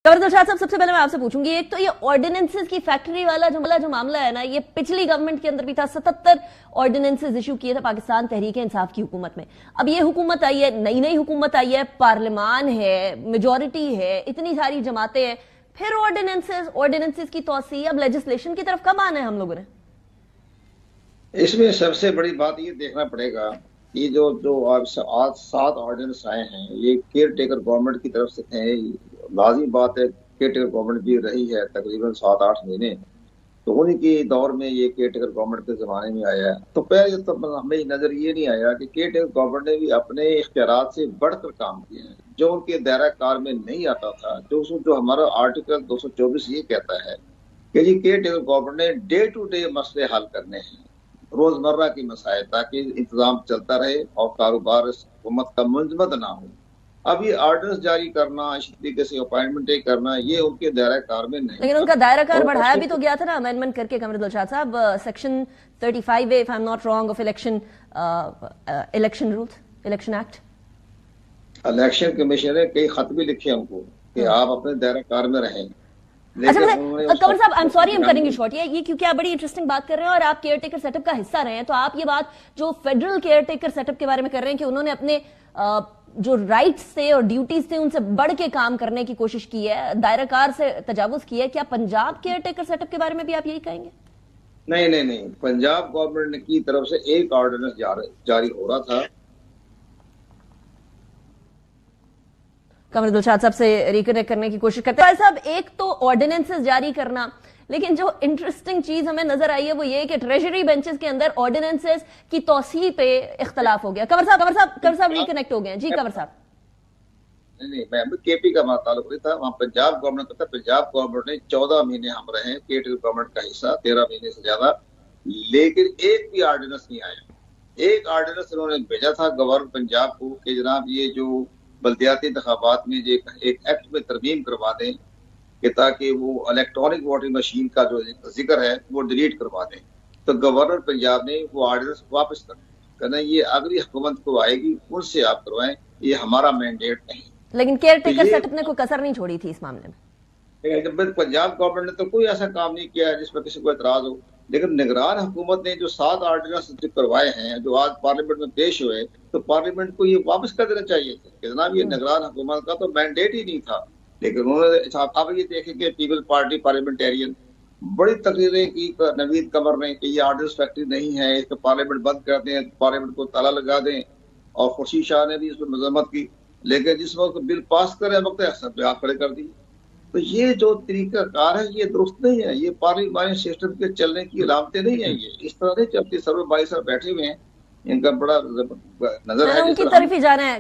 कमर साहब, सबसे पहले मैं आपसे पूछूंगी, एक तो ये ऑर्डिनेंसेस की फैक्ट्री वाला जो मामला है ना, ये पिछली गवर्नमेंट के अंदर भी था। 77 ऑर्डिनेंसेस इशू किए थे पाकिस्तान तहरीक इंसाफ की हुकूमत में। अब ये हुकूमत आई है, नई नई हुकूमत आई है, पार्लियामान है, मेजोरिटी है, इतनी सारी जमातें हैं, फिर ऑर्डिनेंसेस की तौसी, अब लेजिस्लेशन की तरफ कब आना है हम लोगों ने? इसमें सबसे बड़ी बात ये देखना पड़ेगा कि जो जो आज 7 ऑर्डिनेंस आए हैं, ये केयर टेकर गवर्नमेंट की तरफ से है। लाजिमी बात है, केयर टेकर गवर्नमेंट भी रही है तकरीबन 7-8 महीने, तो उन्हीं के दौर में ये केयर टेकर गवर्नमेंट के जमाने में आया है। तो पहले तो हमें नजर ये नहीं आया कि केयर टेकर गवर्नमेंट ने भी अपने इख्तियारात से बढ़कर काम किए हैं, जो उनके दायरा कार में नहीं आता था। जो हमारा आर्टिकल 224 ये कहता है कि जी केयर टेकर गवर्नमेंट ने डे टू डे मसले हल करने हैं, रोजमर्रा की मसाइल, ताकि इंतजाम चलता रहे और कारोबार हुकूमत का मुंजमद ना हो। अब ये ऑर्डर्स जारी करना, इस तरीके से अपॉइंटमेंट करना, ये उनके दायरा कार में नहीं। लेकिन उनका दायरा कार बढ़ाया भी तो गया था ना अमेंडमेंट करके, कमर साहब, section 35 if I am not wrong of election rules, election act. Election commission ने कई खत भी लिखे उनको कि आप अपने दायरा कार में रहें। अच्छा, कमर साहब, I am sorry, I am cutting you short. ये क्योंकि आप बड़ी इंटरेस्टिंग बात कर रहे हैं और आप केयर टेकर सेटअप का हिस्सा रहे हैं, तो आप ये बात जो फेडरल केयर टेकर सेटअप के बारे में कर रहे हैं कि उन्होंने अपने जो राइट्स थे और ड्यूटीज थे उनसे बढ़ के काम करने की कोशिश की है, दायराकार से तजावुज की है, क्या पंजाब केयर टेकर सेटअप के बारे में भी आप यही कहेंगे? नहीं, पंजाब गवर्नमेंट की तरफ से एक ऑर्डिनेंस जारी हो रहा था। कमर दिलशाद साहब से रिकनेक्ट करने की कोशिश करते हैं। साहब, एक तो ऑर्डिनेंसेस जारी करना, लेकिन जो इंटरेस्टिंग चीज हमें नजर आई है वो ये कि ट्रेजरी बेंचेस के अंदर ऑर्डिनेंसेस की तौसीह पे इख्तलाफ हो गया। कमर साहब रिकनेक्ट हो गए हैं जी। कमर साहब, नहीं, मैं केपी का ताल्लुक नहीं था, वहाँ पंजाब गवर्नमेंट का था। पंजाब गवर्नमेंट ने 14 महीने हम रहे केयर गवर्नमेंट का हिस्सा, 13 महीने से ज्यादा, लेकिन एक भी ऑर्डिनेंस नहीं आया। एक ऑर्डिनेंस उन्होंने भेजा था गवर्नर पंजाब को कि जनाब ये जो बल्दियाती इंतखाबात में एक एक्ट में तरमीम करवा दें कि ताकि वो इलेक्ट्रॉनिक वोटिंग मशीन का जो जिक्र है वो डिलीट करवा दें। तो गवर्नर पंजाब ने वो ऑर्डिनेंस वापस कर कहना ये अगली हुकूमत को आएगी उनसे आप करवाएं, ये हमारा मैंडेट नहीं। लेकिन केयर टेकर सेटअप ने कोई कसर नहीं छोड़ी थी इस मामले में। पंजाब गवर्नमेंट ने तो कोई ऐसा काम नहीं किया है जिसमें किसी को एतराज हो, लेकिन निगरान हुकूमत ने जो 7 ऑर्डिनेंस करवाए हैं, जो आज पार्लियामेंट में पेश हुए, तो पार्लियामेंट को ये वापस कर देना चाहिए था कि जनाब ये निगरान हुकूमत का तो मैंडेट ही नहीं था। लेकिन उन्होंने, आप ये देखें कि पीपल्स पार्टी पार्लियामेंटेरियन बड़ी तकरीरें की नवीद कमर ने कि ये ऑर्डिनेंस फैक्ट्री नहीं है, इसको पार्लियामेंट बंद कर दें, पार्लियामेंट को ताला लगा दें, और खुर्शीद शाह ने भी इसमें मजम्मत की। लेकिन जिस वक्त बिल पास करे वक्त सब आप खड़े कर दिए। तो ये जो तरीका कार है ये दुरुस्त नहीं है, ये पार्लियामानी सिस्टम के चलने की अलामतें नहीं है। ये इस तरह नहीं चलती। सर्व भाई साहब बैठे हुए हैं, इनका बड़ा नजर है, उनकी तरफ ही जाना है।